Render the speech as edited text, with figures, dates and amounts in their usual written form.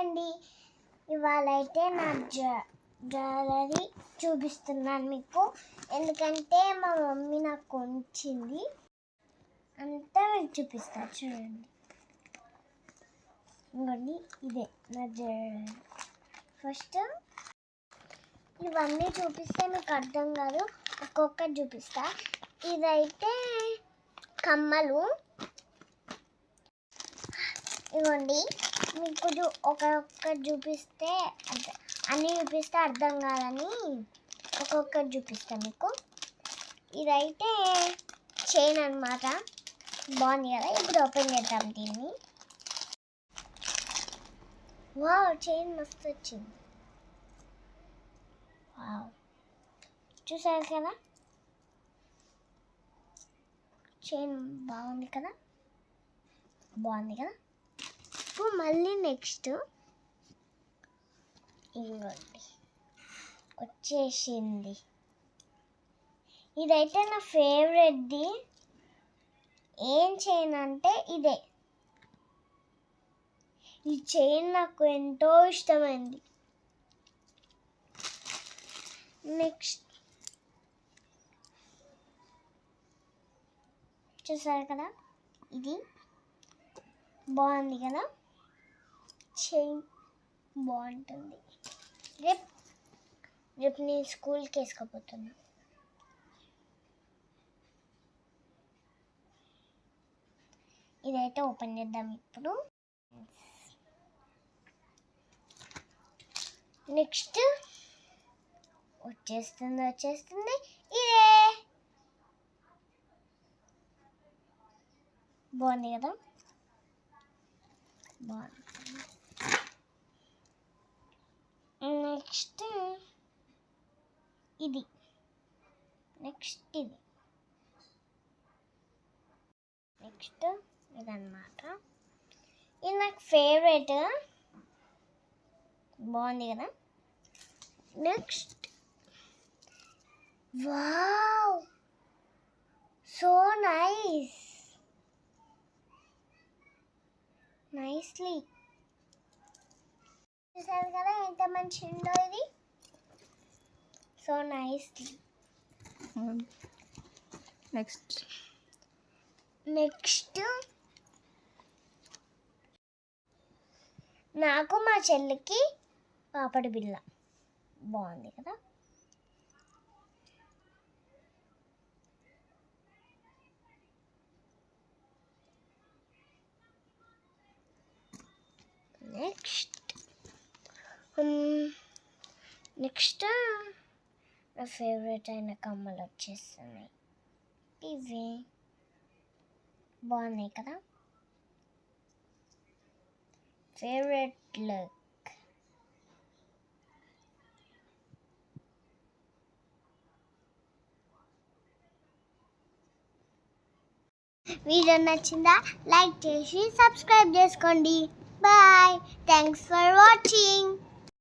అండి. ఇవాళ అయితే నా జ్యువెలరీ చూపిస్తున్నాను మీకు. ఎందుకంటే మా మమ్మీ నాకు కొనిచ్చింది. అంతా మీకు చూపిస్తాను చూడండి. ఇంకోండి ఇదే నా జ్యువెలరీ. ఫస్ట్ ఇవన్నీ చూపిస్తే మీకు అర్థం కాదు, ఒక్కొక్కటి చూపిస్తా. ఇదైతే కమ్మలు. ఇవ్వండి మీకు ఒక్కొక్కటి చూపిస్తే అన్నీ చూపిస్తే అర్థం కాదని ఒక్కొక్కటి చూపిస్తాను మీకు. ఇదైతే చైన్ అన్నమాట. బాగుంది కదా. ఇప్పుడు ఓపెన్ చేద్దాం దీన్ని. వావ్, చైన్ మస్తు వచ్చింది. వావ్, చూసారు కదా, చైన్ బాగుంది కదా. ఇప్పుడు మళ్ళీ నెక్స్ట్ ఇంకోటి వచ్చేసింది. ఇదైతే నా ఫేవరెట్ది. ఏం చైన్ అంటే ఇదే. ఈ చైన్ నాకు ఎంతో ఇష్టమైంది. నెక్స్ట్ చూసారు కదా, ఇది బాగుంది కదా. చైన్ బాగుంటుంది. రేపు నేను స్కూల్కి వేసుకోపోతున్నా. ఇదైతే ఓపెన్ చేద్దాం ఇప్పుడు. నెక్స్ట్ వచ్చేస్తుంది ఇదే. బాగుంది కదా. బాగుంది. నెక్స్ట్ ఇది. నెక్స్ట్ ఇదన్నమాట. ఇది నాకు ఫేవరెట్. బాగుంది కదా. Next wow, so nicely. చూసారు కదా ఎంత మంచి ఉందో ఇది. So nicely. నెక్స్ట్ నాకు మా చెల్లికి పాపడి బిళ్ళ. బాగుంది కదా. నెక్స్ట్ నా ఫేవరెట్ అయిన కమ్మలు వచ్చేస్తున్నాయి. ఇవి బాగున్నాయి కదా. Favourite look. వీడియో నచ్చిందా? లైక్ చేసి సబ్స్క్రైబ్ చేసుకోండి. బాయ్. Thanks for watching.